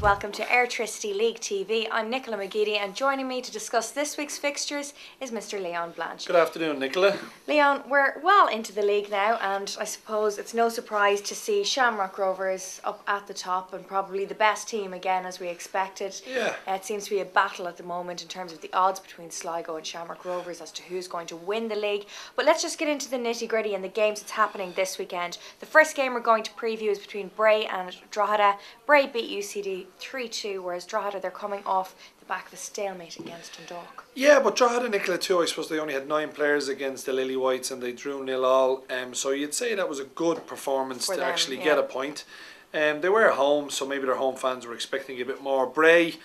welcome to Airtricity League TV. I'm Nicola McGeady, and joining me to discuss this week's fixtures is Mr. Leon Blanche. Good afternoon, Nicola. Leon, we're well into the league now, and I suppose it's no surprise to see Shamrock Rovers up at the top and probably the best team again as we expected. Yeah. It seems to be a battle at the moment in terms of the odds between Sligo and Shamrock Rovers as to who's going to win the league. But let's just get into the nitty-gritty and the games that's happening this weekend. The first game we're going to preview is between Bray and Drogheda. Bray beat UCD 3-2, whereas Drogheda, they're coming off the back of a stalemate against Dundalk. Yeah, but Drogheda, Nicola, too, I suppose they only had 9 players against the Lily Whites and they drew 0-all. So you'd say that was a good performance to actually get a point. They were at home, so maybe their home fans were expecting a bit more. Bray,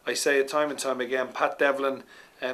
I say it time and time again, Pat Devlin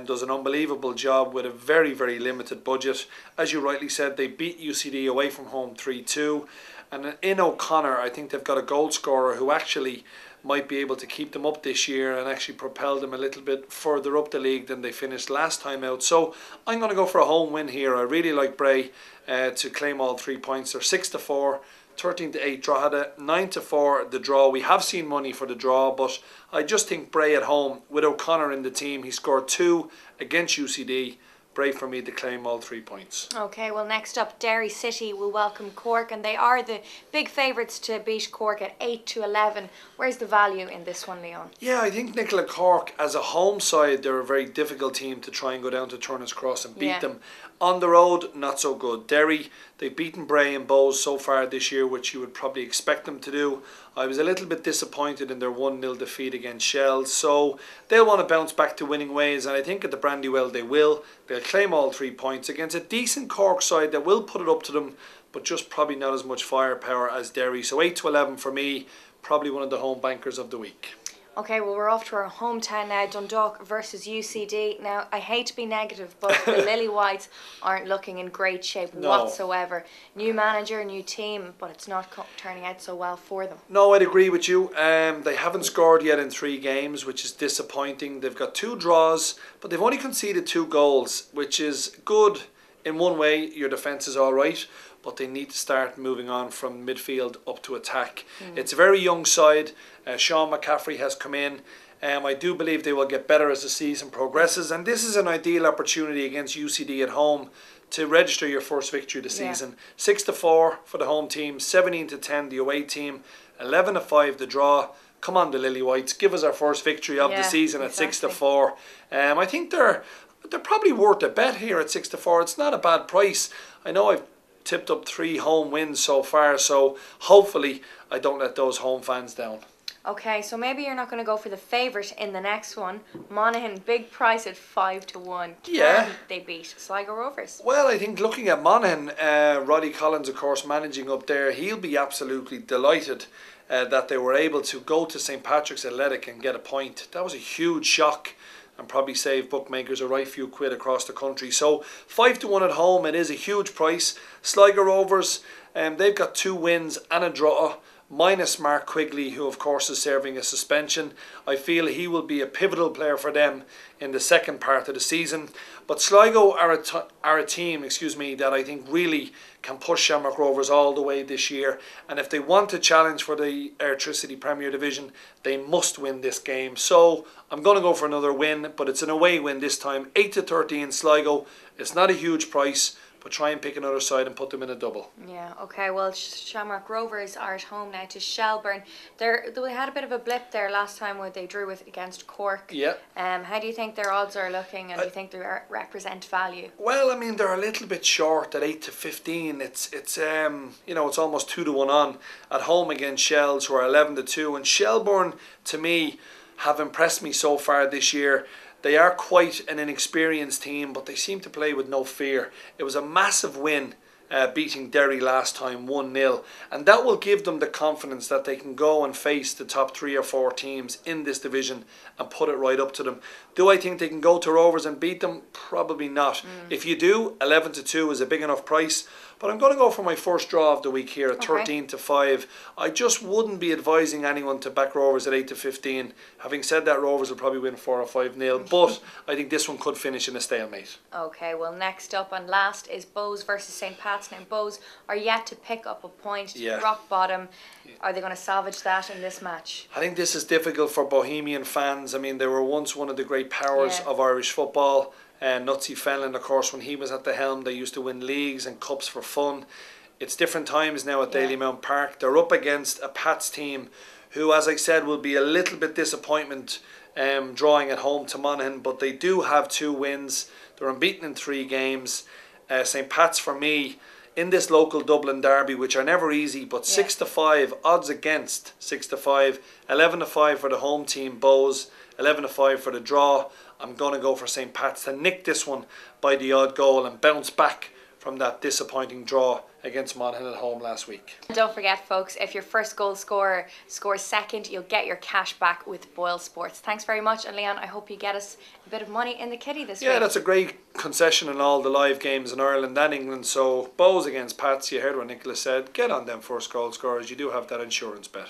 does an unbelievable job with a very, very limited budget. As you rightly said, they beat UCD away from home 3-2. And in O'Connor, I think they've got a goal scorer who actually might be able to keep them up this year and actually propel them a little bit further up the league than they finished last time out. So I'm going to go for a home win here. I really like Bray to claim all 3 points. They're 6-4, 13-8 Drogheda, 9-4 the draw. We have seen money for the draw, but I just think Bray at home with O'Connor in the team. He scored 2 against UCD. Bray for me to claim all 3 points. Okay, well next up, Derry City will welcome Cork, and they are the big favourites to beat Cork at 8-11. Where's the value in this one, Leon? Yeah, I think Nicola, Cork as a home side, they're a very difficult team to try and go down to Turner's Cross and beat them. On the road, not so good. Derry, they've beaten Bray and Bows so far this year, which you would probably expect them to do. I was a little bit disappointed in their 1-0 defeat against Shells, so they'll want to bounce back to winning ways, and I think at the Brandywell they will. They'll claim all 3 points against a decent Cork side that will put it up to them, but just probably not as much firepower as Derry. So 8-11 for me, probably one of the home bankers of the week. Okay, well we're off to our hometown now, Dundalk versus UCD. Now, I hate to be negative, but the Lily Whites aren't looking in great shape whatsoever. New manager, new team, but it's not turning out so well for them. No, I'd agree with you. They haven't scored yet in 3 games, which is disappointing. They've got 2 draws, but they've only conceded 2 goals, which is good in one way. Your defence is all right, but they need to start moving on from midfield up to attack. It's a very young side. Sean McCaffrey has come in. I do believe they will get better as the season progresses, and this is an ideal opportunity against UCD at home to register your first victory of the season. 6-4 for the home team, 17-10 the away team, 11-5 the draw. Come on, the Lily Whites, give us our first victory of the season at 6-4. I think they're probably worth a bet here at 6-4. It's not a bad price. I know I've tipped up 3 home wins so far, so hopefully I don't let those home fans down. Okay, so maybe you're not going to go for the favourite in the next one. Monaghan, big price at 5-1. Can they beat Sligo Rovers? Well, I think looking at Monaghan, Roddy Collins, of course, managing up there, he'll be absolutely delighted that they were able to go to St. Patrick's Athletic and get a point. That was a huge shock and probably save bookmakers a right few quid across the country. So 5-1 at home, it is a huge price. Sligo Rovers, they've got 2 wins and a draw, minus Mark Quigley, who of course is serving a suspension. I feel he will be a pivotal player for them in the second part of the season. But Sligo are a team, that I think really can push Shamrock Rovers all the way this year. And if they want to challenge for the Airtricity Premier Division, they must win this game. So I'm going to go for another win, but it's an away win this time. 8-13 Sligo. It's not a huge price, but try and pick another side and put them in a double. Yeah, okay, well Shamrock Rovers are at home now to Shelbourne. They had a bit of a blip there last time where they drew against Cork. Yeah. How do you think their odds are looking, and do you think they represent value? Well, I mean, they're a little bit short at 8-15. It's almost 2-1 on at home against Shells, who are 11-2, and Shelbourne to me have impressed me so far this year. They are quite an inexperienced team, but they seem to play with no fear. It was a massive win beating Derry last time 1-0, and that will give them the confidence that they can go and face the top 3 or 4 teams in this division and put it right up to them. Do I think they can go to Rovers and beat them? Probably not. If you do, 11-2 is a big enough price. But I'm going to go for my first draw of the week here at 13-5. I just wouldn't be advising anyone to back Rovers at 8-15. Having said that, Rovers will probably win 4 or 5-0, but I think this one could finish in a stalemate. Okay, well next up and last is Bows versus St. Patrick's. Pats now. Bows are yet to pick up a point, Yeah. rock bottom. Are they going to salvage that in this match? I think this is difficult for Bohemian fans. I mean, they were once one of the great powers Yeah. of Irish football. Nutsy Fenlon, of course, when he was at the helm, they used to win leagues and cups for fun. It's different times now at Yeah. Dalymount Park. They're up against a Pats team who, as I said, will be a little bit disappointment drawing at home to Monaghan, but they do have 2 wins. They're unbeaten in 3 games. St. Pat's for me in this local Dublin derby, which are never easy, but 6-5 odds against 6-5, 11-5 for the home team Bows, 11-5 for the draw. I'm going to go for St. Pat's to nick this one by the odd goal and bounce back from that disappointing draw against Monaghan at home last week. And don't forget, folks, if your first goal scorer scores second, you'll get your cash back with Boyle Sports. Thanks very much, and Leon, I hope you get us a bit of money in the kitty this week. Yeah, that's a great concession in all the live games in Ireland and England. So Bows against Pats, you heard what Nicholas said. Get on them first goal scorers. You do have that insurance bet.